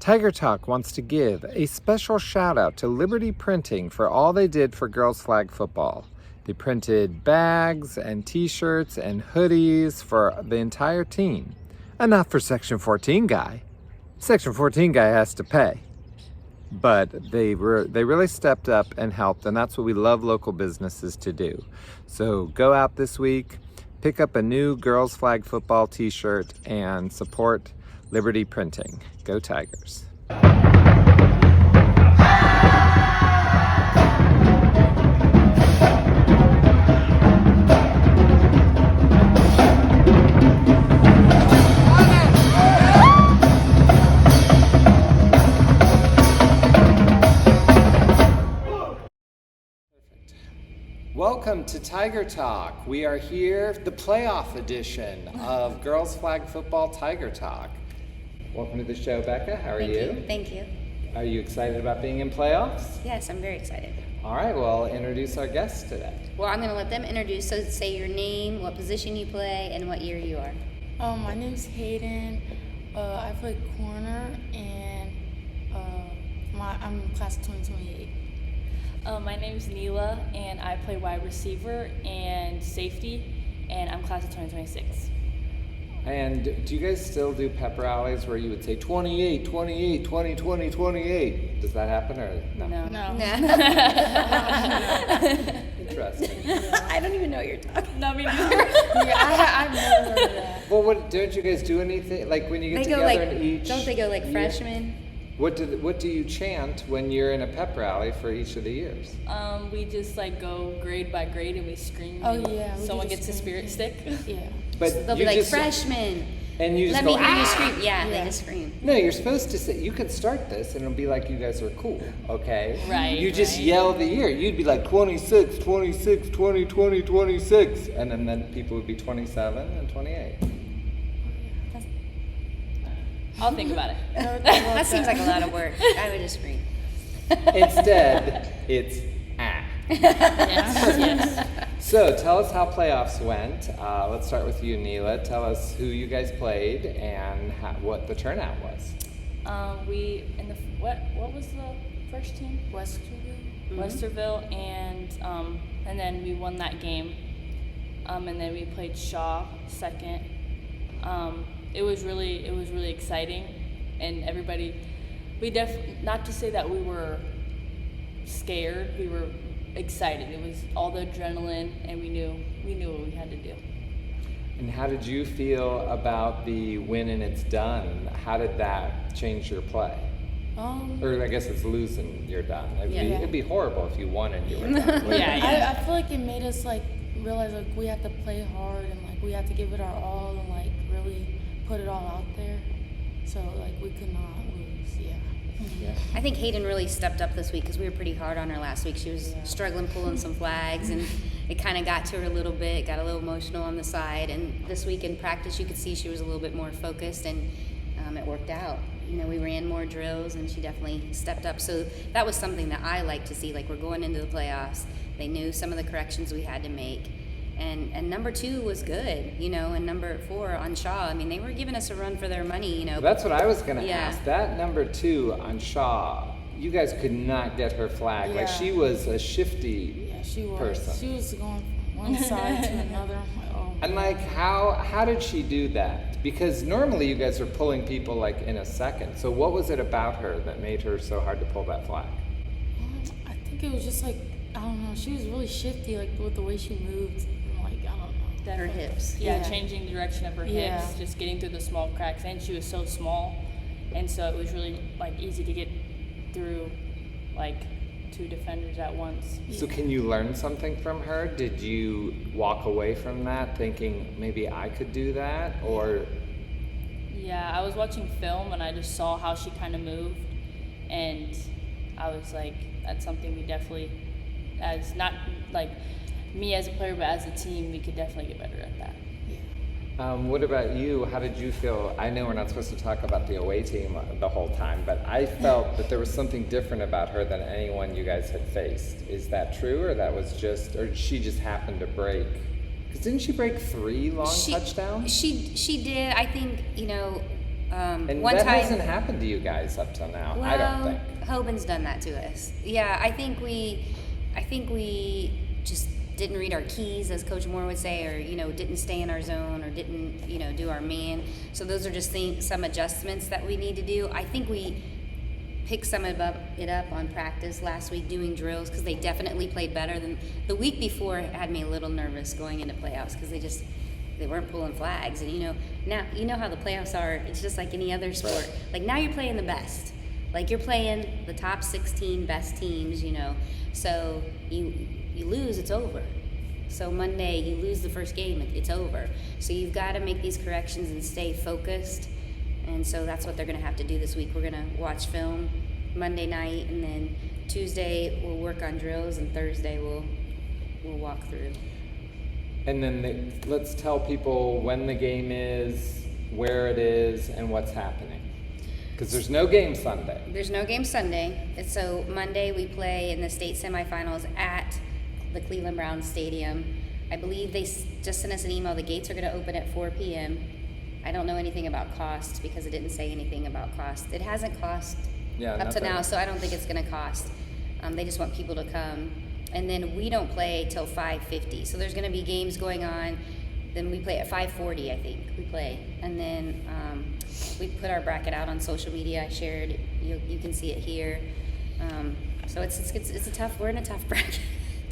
Tiger Talk wants to give a special shout out to Liberty Printing for all they did for girls flag football. They printed bags and t-shirts and hoodies for the entire team. Enough for Section 14 guy. Section 14 guy has to pay. But they really stepped up and helped, and that's what we love local businesses to do. So go out this week, pick up a new girls flag football t-shirt, and support Liberty Printing. Go Tigers. Welcome to Tiger Talk. We are here, the playoff edition of Girls Flag Football Tiger Talk. Welcome to the show, Becca. How are you? Thank you. Are you excited about being in playoffs? Yes, I'm very excited. All right, well, introduce our guests today. Well, I'm going to let them introduce. So say your name, what position you play, and what year you are. My name's Haidyn. I play corner, and I'm in class of 2028. My name's Neela, and I play wide receiver and safety, and I'm class of 2026. And do you guys still do pep rallies where you would say 28, 28, 20, 20, 28? Does that happen or no? No. Interesting. I don't even know what you're talking Not me neither. I've never heard of that. Well, don't you guys do anything like when you get They go together like, in each? don't they go like year? freshmen? What do you chant when you're in a pep rally for each of the years? We just like go grade by grade and we scream. Oh, and yeah, we someone do gets a scream. spirit stick. Yeah. But They'll be you like just, freshmen. and you just Let go, me hear you "Ah!" scream. Yeah, Yeah. they just scream. No, you're supposed to say, you could start this and it'll be like you guys are cool, okay? Right, You just right. yell the year. You'd be like 26, 26, 20, 20, 26. And then people would be 27 and 28. I'll think about it. That seems like a lot of work. I would just scream. Instead, it's ah. Yes. So tell us how playoffs went. Let's start with you, Neela. Tell us who you guys played and what the turnout was. What was the first team? Westerville, and then we won that game. And then we played Shaw second. It was really exciting, and everybody. Not to say that we were scared. We were excited. It was all the adrenaline, and we knew what we had to do. And how did you feel about the win and it's done? How did that change your play? Or I guess it's losing, you're done. It'd be horrible if you won and you were done. Yeah. I feel like it made us like realize like we have to play hard and like we have to give it our all and like really put it all out there. So like we could not lose. Yeah. I think Haidyn really stepped up this week because we were pretty hard on her last week. She was struggling pulling some flags, and it kind of got to her a little bit, got a little emotional on the side. And this week in practice, you could see she was a little bit more focused, and it worked out. You know, we ran more drills, and she definitely stepped up. So that was something that I like to see. Like, we're going into the playoffs. They knew some of the corrections we had to make. And number 2 was good, you know, and number 4 on Shaw. I mean, they were giving us a run for their money, you know. That's what I was going to Yeah. ask. That number 2 on Shaw, you guys could not get her flag. Like, Yeah. she was a shifty Yeah, she was. person. She was going from one side to another. I'm like, oh. And like, how did she do that? Because normally you guys are pulling people like in a second. So what was it about her that made her so hard to pull that flag? I think it was just like, I don't know, she was really shifty, like with the way she moved. I'm like, I don't know. Her hips. Yeah, Yeah. changing the direction of her Yeah. hips, just getting through the small cracks, and she was so small, and so it was really like easy to get through like 2 defenders at once. So can you learn something from her? Did you walk away from that thinking maybe I could do that? Or Yeah, I was watching film and I just saw how she kind of moved, and I was like, that's something we definitely, as not like me as a player, but as a team, we could definitely get better at that. what about you? How did you feel? I know we're not supposed to talk about the away team the whole time, but I felt that there was something different about her than anyone you guys had faced. Is that true, or that was just, or she just happened to break? Because didn't she break 3 long touchdowns? She did. I think, you know, And one that time, hasn't happened to you guys up till now, well, I don't think. Hoban's done that to us. Yeah, I think we just didn't read our keys, as Coach Moore would say, or didn't stay in our zone, or didn't do our man. So those are just some adjustments that we need to do. I think we picked some of it up on practice last week doing drills, because they definitely played better than the week before. It had me a little nervous going into playoffs because they weren't pulling flags. And now how the playoffs are. It's just like any other sport. Right. Like now you're playing the best. Like you're playing the top 16 best teams. So you lose, it's over. So Monday you lose the first game, it's over. So you've got to make these corrections and stay focused. And so that's what they're going to have to do this week. We're going to watch film Monday night, and then Tuesday we'll work on drills, and Thursday we'll walk through. And then let's tell people when the game is, where it is, and what's happening. Because there's no game Sunday. There's no game Sunday. And so Monday we play in the state semifinals at the Cleveland Browns Stadium. I believe they just sent us an email. The gates are going to open at 4 p.m. I don't know anything about cost because it didn't say anything about cost. It hasn't cost up to now, so I don't think it's going to cost. They just want people to come. And then we don't play till 5:50. So there's going to be games going on. Then we play at 5:40, I think. We play. And then we put our bracket out on social media. I shared. You can see it here. So it's a tough. We're in a tough bracket.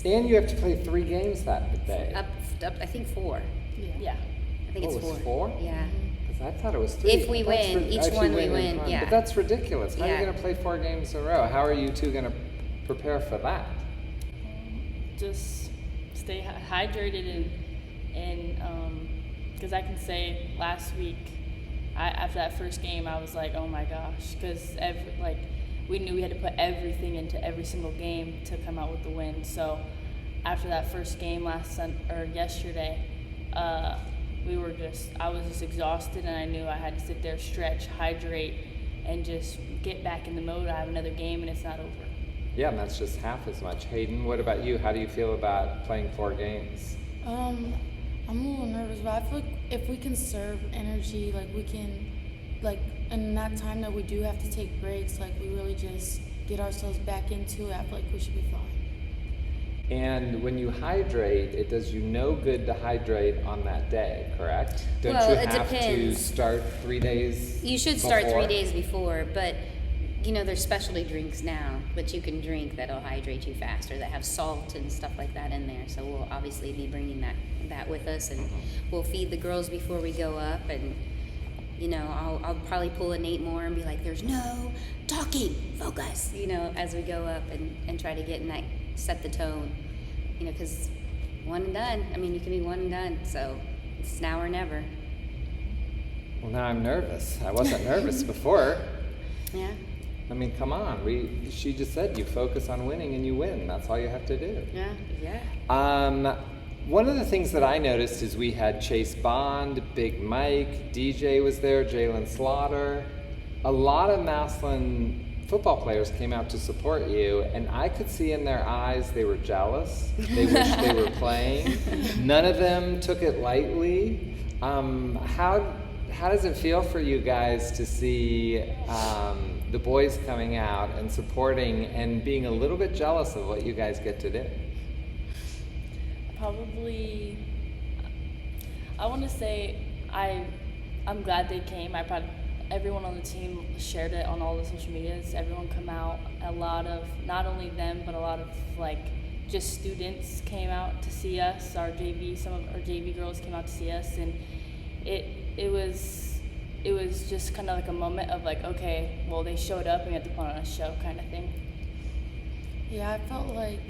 And you have to play 3 games that day. Up I think 4. Yeah. I think it's 4. It's 4? Yeah. Because I thought it was 3. If we win, each one we win. Yeah. But that's ridiculous. How are Yeah. you going to play 4 games in a row? How are you two going to prepare for that? Just stay hydrated and because I can say last week, after that first game, I was like, oh my gosh, because we knew we had to put everything into every single game to come out with the win. So after that first game yesterday, I was just exhausted, and I knew I had to sit there, stretch, hydrate, and just get back in the mode. I have another game, and it's not over. Yeah, and that's just half as much. Haidyn, what about you? How do you feel about playing 4 games? I'm a little nervous, but I feel like if we conserve energy, we can, in that time that we do have to take breaks, we really just get ourselves back into it. I feel like we should be fine. And when you hydrate, it does you no good to hydrate on that day, correct? Don't Well, you it have depends. to start 3 days You should start before? 3 days before, but there's specialty drinks now that you can drink that'll hydrate you faster, that have salt and stuff like that in there. So we'll obviously be bringing that with us, and we'll feed the girls before we go up. And I'll probably pull a Nate Moore and be like, "There's no talking, focus," as we go up and try to get in that, set the tone, because one and done. I mean, you can be one and done, so it's now or never. Well, now I'm nervous. I wasn't nervous before. Yeah. I mean, come on. She just said you focus on winning and you win. That's all you have to do. Yeah. One of the things that I noticed is we had Chase Bond, Big Mike, DJ was there, Jalen Slaughter. A lot of Massillon football players came out to support you, and I could see in their eyes they were jealous. They wished they were playing. None of them took it lightly. How does it feel for you guys to see the boys coming out and supporting and being a little bit jealous of what you guys get to do? Probably, I want to say I'm glad they came. Everyone on the team shared it on all the social medias. Everyone come out. A lot of, not only them, but a lot of just students came out to see us. Some of our JV girls came out to see us, and it was just kind of a moment of okay, well, they showed up and we had to put on a show kind of thing. Yeah, I felt like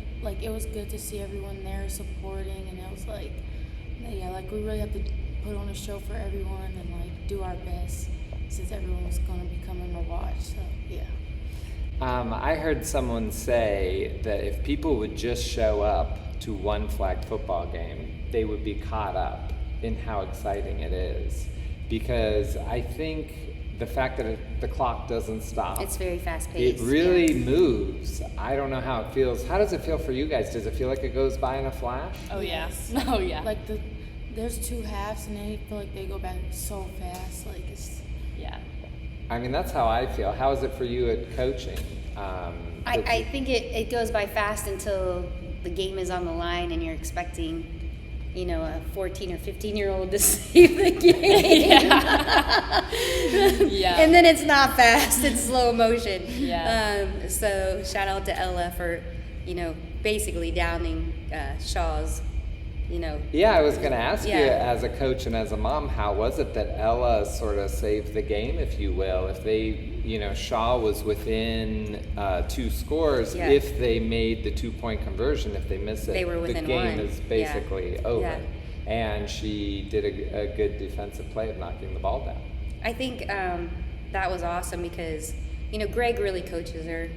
it was good to see everyone there supporting, and it was we really have to put on a show for everyone and do our best, since everyone was going to be coming to watch. So yeah. I heard someone say that if people would just show up to one flag football game, they would be caught up in how exciting it is. Because I think the fact that the clock doesn't stop. It's very fast paced. It really yes. moves. I don't know how it feels. How does it feel for you guys? Does it feel like it goes by in a flash? Oh Yes. yeah. Oh yeah. There's 2 halves, and they feel like they go back so fast. Yeah. I mean, that's how I feel. How is it for you at coaching? I think it goes by fast until the game is on the line and you're expecting, a 14 or 15-year-old to save the game. Yeah. And then it's not fast, it's slow motion. Yeah. So shout out to Ella for, basically downing Shaw's, Yeah, I was going to ask you, Yeah. as a coach and as a mom, how was it that Ella sort of saved the game, if you will? If they, Shaw was within 2 scores, Yeah. if they made the 2-point conversion, if they miss it, They were within the game one. is basically over. Yeah. And she did a good defensive play of knocking the ball down. I think that was awesome because, Greg really coaches her.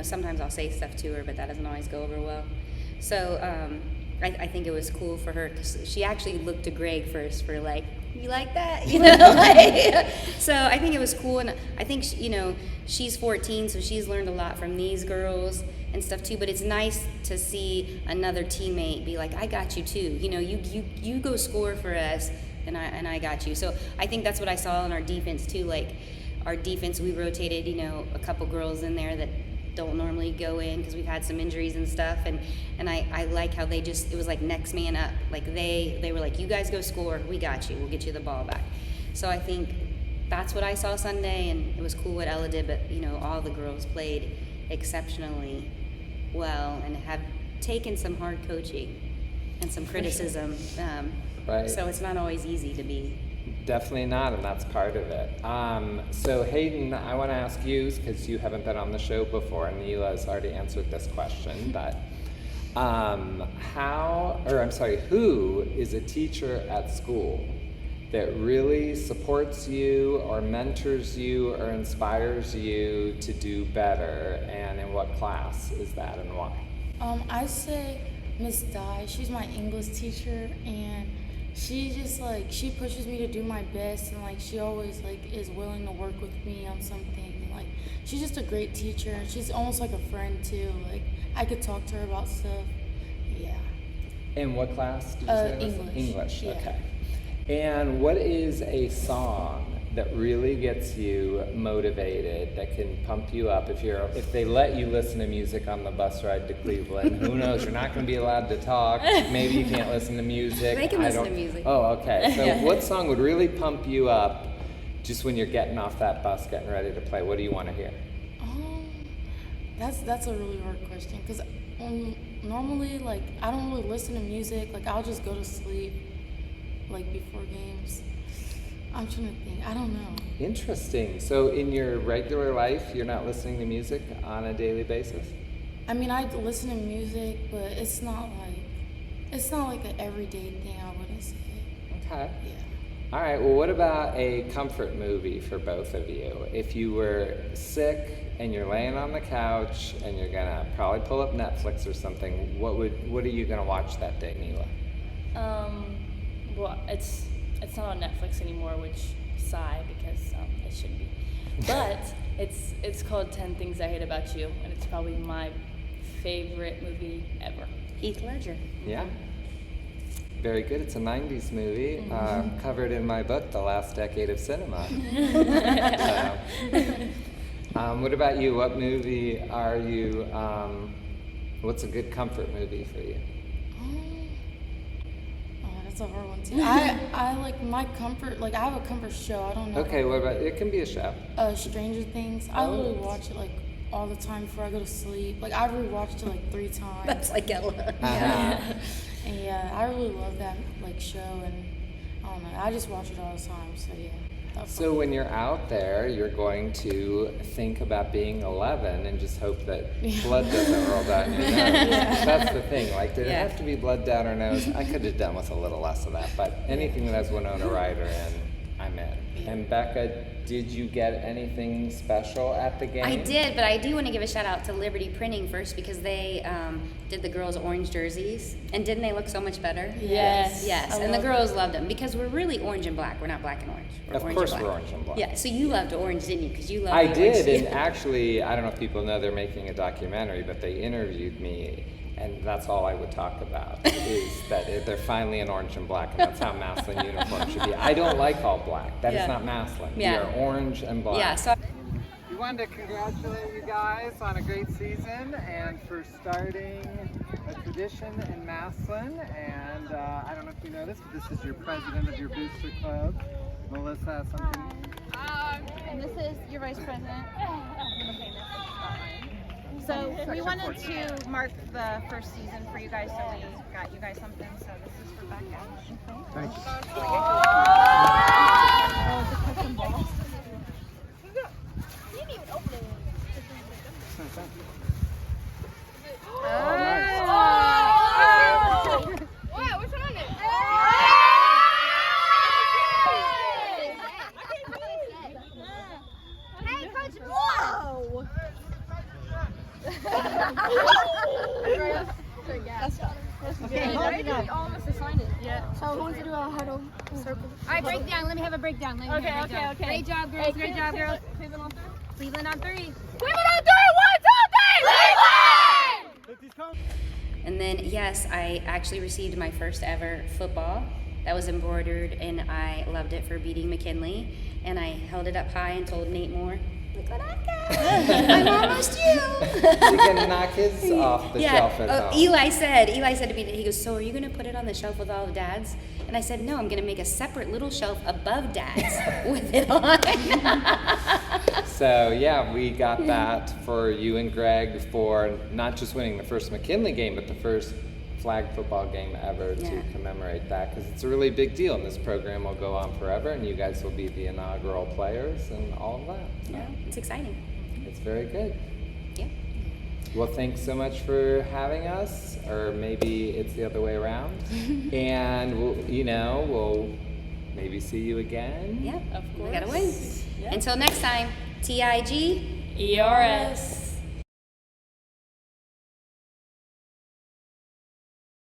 Sometimes I'll say stuff to her, but that doesn't always go over well. So I think it was cool for her because she actually looked to Greg first for like, you like that? So I think it was cool. And I think, she's 14, so she's learned a lot from these girls and stuff too. But it's nice to see another teammate be like, I got you too. You go score for us. And I got you. So I think that's what I saw in our defense too. Like our defense, we rotated, a couple girls in there that don't normally go in because we've had some injuries and stuff. And I like how it was like next man up. Like they were like, you guys go score, we got you, we'll get you the ball back. So I think that's what I saw Sunday, and it was cool what Ella did. But all the girls played exceptionally well and have taken some hard coaching and some criticism. Right. So it's not always easy to be. Definitely not, and that's part of it. So Haidyn, I want to ask you, because you haven't been on the show before, and Neela has already answered this question, but who is a teacher at school that really supports you or mentors you or inspires you to do better, and in what class is that and why? I say Miss Di. She's my English teacher, and she just she pushes me to do my best, and she always is willing to work with me on something. And she's just a great teacher, and she's almost like a friend too. I could talk to her about stuff. Yeah. In what class did you say it was? English. English, Yeah. okay. And what is a song that really gets you motivated, that can pump you up? If they let you listen to music on the bus ride to Cleveland, who knows? You're not going to be allowed to talk. Maybe you can't listen to music. They can listen to music. Oh, okay. So what song would really pump you up just when you're getting off that bus, getting ready to play? What do you want to hear? That's a really hard question because normally I don't really listen to music. I'll just go to sleep before games. I'm trying to think. I don't know. Interesting. So in your regular life, you're not listening to music on a daily basis? I mean, I listen to music, but it's not like an everyday thing, I wouldn't say. Okay. Yeah. All right. Well, what about a comfort movie for both of you? If you were sick and you're laying on the couch and you're gonna probably pull up Netflix or something, what are you gonna watch that day, Neela? Well, it's not on Netflix anymore, which sigh because it should be. But it's called 10 Things I Hate About You, and it's probably my favorite movie ever. Heath Ledger. Yeah. Very good. It's a 90s movie, covered in my book, The Last Decade of Cinema. What about you? What movie are you, what's a good comfort movie for you? That's a hard one too. I like my comfort, I have a comfort show, I don't know. Okay, what about, it can be a show. Stranger Things. I literally watch it all the time before I go to sleep. I've rewatched it 3 times. That's like Ella. Uh-huh. And yeah, I really love that show, and I don't know, I just watch it all the time, so yeah. So when you're out there, you're going to think about being 11 and just hope that blood doesn't roll down your nose. That's the thing. Did it have to be blood down her nose? I could have done with a little less of that, but anything that has Winona Ryder in, I'm in. And Becca, did you get anything special at the game? I did, but I do want to give a shout out to Liberty Printing first because they did the girls' orange jerseys, and didn't they look so much better? Yes. Yes, and the girls loved them because we're really orange and black. We're not black and orange. We're Of orange course and black. we're orange and black. Yeah, so you loved orange, didn't you? Because you loved I the did, orange. and actually, I don't know if people know they're making a documentary, but they interviewed me, And that's all I would talk about, is that they're finally in orange and black, and that's how Massillon uniform should be. I don't like all black. That is not Massillon. Yeah. We are orange and black. Yeah, so We wanted to congratulate you guys on a great season and for starting a tradition in Massillon. And I don't know if you know this, but this is your president of your booster club. Melissa has something. And this is your vice president. So we wanted to mark the first season for you guys, so we got you guys something. So this is for Becca. Thank you. Oh, it's a custom ball. Oh, nice. Wow, what's on it? Hey, Coach! Whoa! Okay, all of us assigned it. Yeah. So who wants to do a huddle circle? All right, breakdown. Let me have a breakdown. Okay. Great job, girls. Great job, girls. Cleveland on 3. Cleveland on 3. Cleveland on 3. 1, 2, 3. Cleveland! And then, yes, I actually received my first ever football that was embroidered, and I loved it for beating McKinley. And I held it up high and told Nate Moore, look what I got. I'm almost you. You can knock his off the shelf at home. Eli said to me, he goes, so are you going to put it on the shelf with all of Dad's? And I said, no, I'm going to make a separate little shelf above Dad's with it on. So yeah, we got that for you and Greg for not just winning the first McKinley game, but the first flag football game ever to commemorate that, because it's a really big deal, and this program will go on forever, and you guys will be the inaugural players and all of that. Yeah, it's exciting. It's very good. Yeah. Well, thanks so much for having us, or maybe it's the other way around. And we'll maybe see you again. Yeah, Of course. we gotta win. Yeah. Until next time, TIG. ERS.